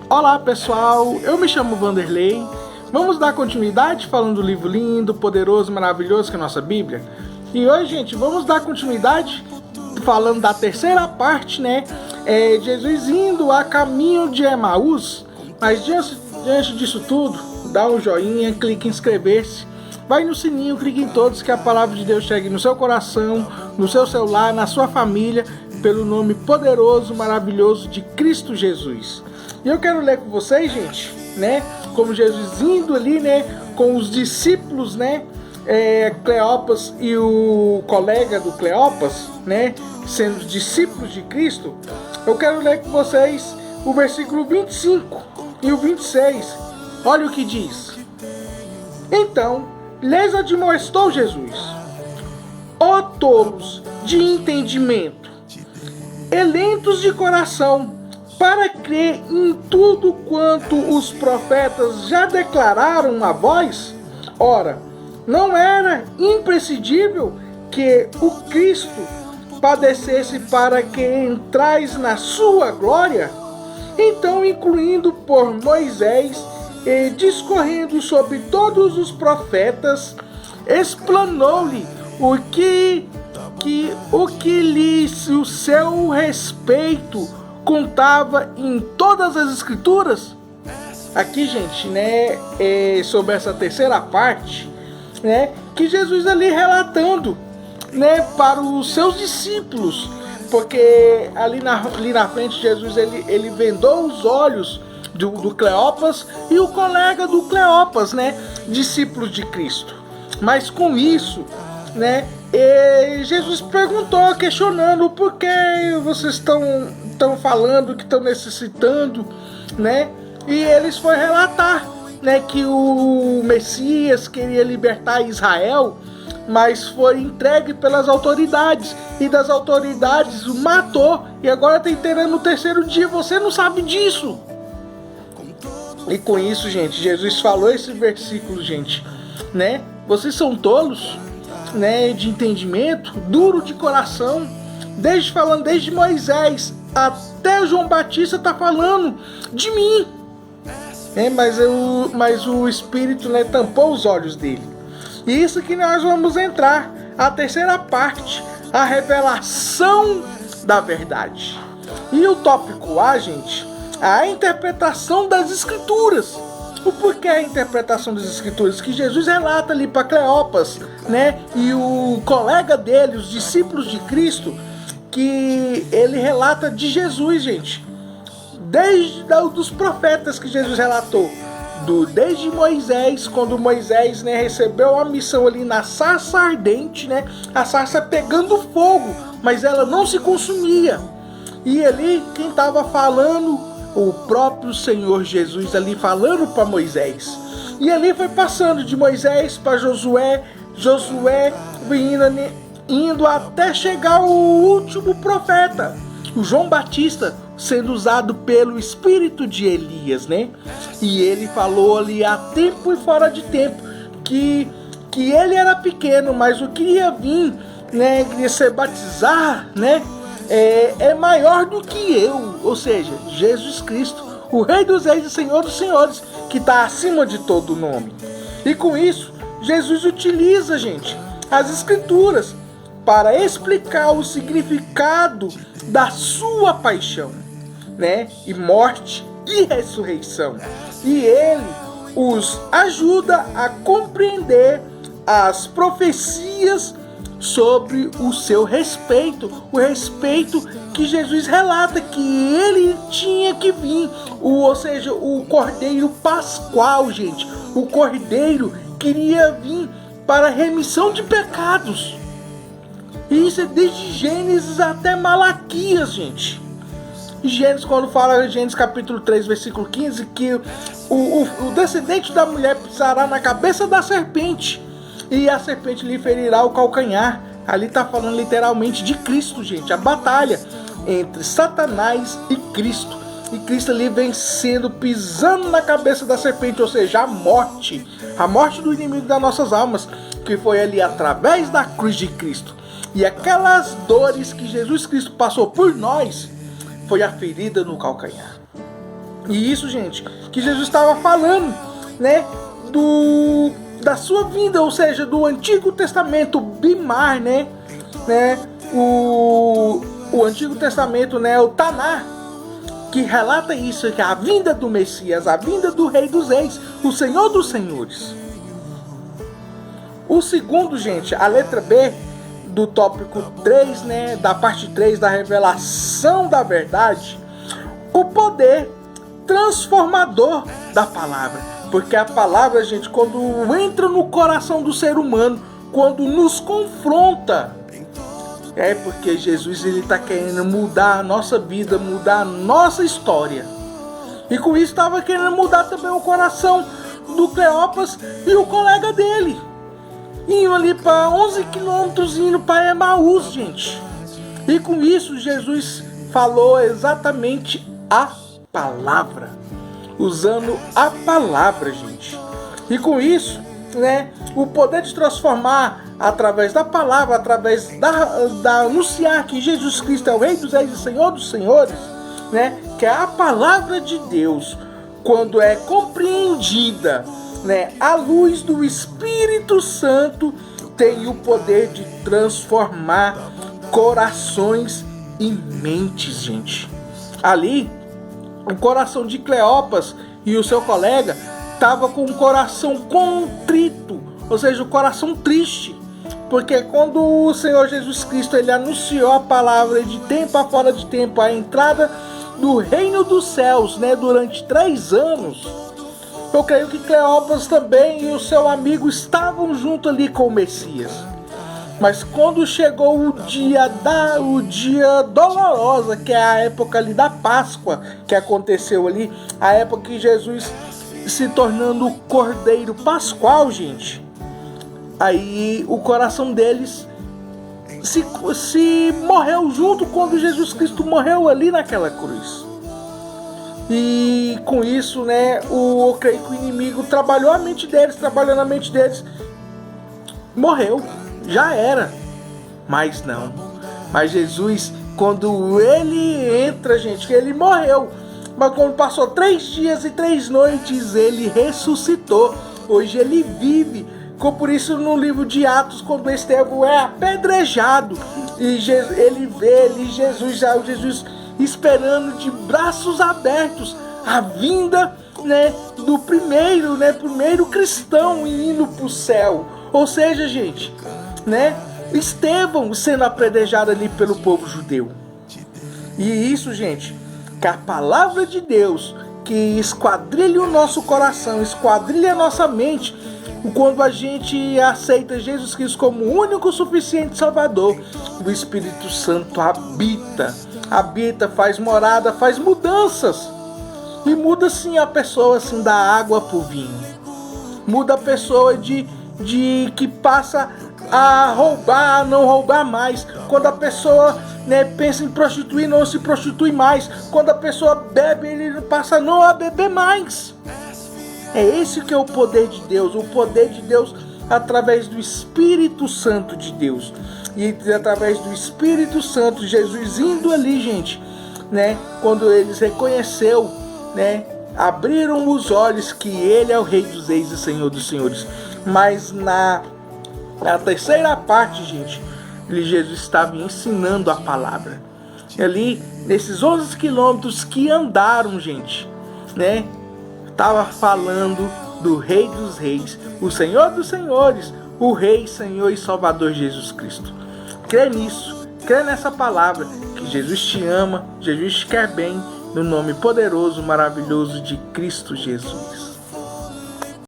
Olá pessoal, eu me chamo Vanderlei. Vamos dar continuidade falando do livro lindo, poderoso, maravilhoso que é a nossa Bíblia. E hoje, gente, vamos dar continuidade falando da terceira parte, né? Jesus indo a caminho de Emaús. Mas diante disso tudo, dá um joinha, clique em inscrever-se. Vai no sininho, clique em todos, que a palavra de Deus chegue no seu coração, no seu celular, na sua família, pelo nome poderoso, maravilhoso de Cristo Jesus. E eu quero ler com vocês, gente, né? Como Jesus indo ali, né? Com os discípulos, né? Cleopas e o colega do Cleopas, né? Sendo discípulos de Cristo. Eu quero ler com vocês o versículo 25 e o 26. Olha o que diz. Então, lhes admoestou Jesus: ó tolos de entendimento, e lentos de coração, para crer em tudo quanto os profetas já declararam a vós? Ora, não era imprescindível que o Cristo padecesse para que entrais na sua glória? Então, incluindo por Moisés e discorrendo sobre todos os profetas, explanou-lhe o que lhes o seu respeito contava em todas as escrituras. Aqui, gente, né, sobre essa terceira parte, né, que Jesus ali relatando, né, para os seus discípulos, porque ali na frente Jesus ele vendou os olhos do Cleopas e o colega do Cleopas, né, discípulos de Cristo. Mas com isso, né, Jesus perguntou, questionando por que vocês estão falando que estão necessitando, né? E eles foram relatar, né, que o Messias queria libertar Israel, mas foi entregue pelas autoridades, e das autoridades o matou, e agora está inteirando no terceiro dia. Você não sabe disso. E com isso, gente, Jesus falou esse versículo, gente, né? Vocês são tolos, né, de entendimento, duro de coração, desde Moisés até João Batista tá falando de mim, mas o Espírito, né, tampou os olhos dele. E isso que nós vamos entrar, a terceira parte, a revelação da verdade. E o tópico A, gente, a interpretação das Escrituras. O porquê a interpretação das Escrituras? Que Jesus relata ali para Cleopas, né, e o colega dele, os discípulos de Cristo, que ele relata de Jesus, gente, desde dos profetas que Jesus relatou, desde Moisés, quando Moisés, né, recebeu a missão ali na sarça ardente, né, a sarça pegando fogo, mas ela não se consumia. E ali quem estava falando, o próprio Senhor Jesus ali falando para Moisés. E ali foi passando de Moisés para Josué indo até chegar o último profeta, o João Batista, sendo usado pelo espírito de Elias, né? E ele falou ali a tempo e fora de tempo que ele era pequeno, mas o que ia vir, né, queria ser batizar, né, é maior do que eu, ou seja, Jesus Cristo, o Rei dos Reis e Senhor dos Senhores, que está acima de todo nome. E com isso, Jesus utiliza, gente, as Escrituras para explicar o significado da sua paixão, né, e morte e ressurreição. E ele os ajuda a compreender as profecias sobre o seu respeito, o respeito que Jesus relata que ele tinha que vir, ou seja, o Cordeiro Pascual, gente, o Cordeiro queria vir para a remissão de pecados. E isso é desde Gênesis até Malaquias, gente. Gênesis, quando fala em Gênesis capítulo 3, versículo 15, que o descendente da mulher pisará na cabeça da serpente, e a serpente lhe ferirá o calcanhar. Ali está falando literalmente de Cristo, gente. A batalha entre Satanás e Cristo. E Cristo ali vencendo, pisando na cabeça da serpente, ou seja, a morte do inimigo das nossas almas, que foi ali através da cruz de Cristo. E aquelas dores que Jesus Cristo passou por nós, foi a ferida no calcanhar. E isso, gente, que Jesus estava falando, né, da sua vinda, ou seja, do Antigo Testamento, Bimar, né, o Antigo Testamento, né, o Taná, que relata isso, que é a vinda do Messias, a vinda do Rei dos Reis, o Senhor dos Senhores. O segundo, gente, a letra B do tópico 3, né, da parte 3 da revelação da verdade, o poder transformador da palavra. Porque a palavra, gente, quando entra no coração do ser humano, quando nos confronta, é porque Jesus ele está querendo mudar a nossa vida, mudar a nossa história. E com isso estava querendo mudar também o coração do Cleopas e o colega dele. Iam ali para 11 quilômetros, indo para Emaús, gente. E com isso Jesus falou exatamente a palavra, usando a palavra, gente. E com isso, né, o poder de transformar através da palavra, através da anunciar que Jesus Cristo é o Rei dos Reis e Senhor dos Senhores, né, que é a palavra de Deus, quando é compreendida, né, à luz do Espírito Santo, tem o poder de transformar corações e mentes, gente. Ali, o coração de Cleopas e o seu colega estava com o coração contrito, ou seja, o coração triste, porque quando o Senhor Jesus Cristo ele anunciou a palavra de tempo a fora de tempo, a entrada do reino dos céus, né, durante 3 anos, eu creio que Cleopas também e o seu amigo estavam junto ali com o Messias. Mas quando chegou o dia dolorosa, que é a época ali da Páscoa, que aconteceu ali, a época que Jesus se tornando o Cordeiro Pascual, gente, aí o coração deles se morreu junto quando Jesus Cristo morreu ali naquela cruz. E com isso, né, eu creio que o inimigo trabalhou na mente deles, morreu, já era. Mas não, mas Jesus, quando ele entra, gente, ele morreu, mas quando passou 3 dias e 3 noites, ele ressuscitou. Hoje ele vive. Por isso no livro de Atos, quando Estevão é apedrejado, e ele vê ali Jesus esperando de braços abertos a vinda, né, do primeiro cristão indo para o céu. Ou seja, gente, né, Estevão sendo apedrejado ali pelo povo judeu. E isso, gente, que a palavra de Deus que esquadrilha o nosso coração, esquadrilha a nossa mente, quando a gente aceita Jesus Cristo como o único suficiente Salvador, o Espírito Santo habita, faz morada, faz mudanças. E muda sim a pessoa assim, da água para o vinho. Muda a pessoa de que passa a roubar, a não roubar mais. Quando a pessoa, né, pensa em prostituir, não se prostitui mais. Quando a pessoa bebe, ele passa a não a beber mais. É esse que é o poder de Deus através do Espírito Santo de Deus. E através do Espírito Santo, Jesus indo ali, gente, né, quando eles reconheceu, né, abriram os olhos que ele é o Rei dos Reis e Senhor dos Senhores. Mas na terceira parte, gente, Jesus estava ensinando a palavra. Ali, nesses 11 quilômetros que andaram, gente, né, estava falando do Rei dos Reis, o Senhor dos Senhores, o Rei, Senhor e Salvador Jesus Cristo. Crê nisso, crê nessa palavra, que Jesus te ama, Jesus te quer bem, no nome poderoso, maravilhoso de Cristo Jesus.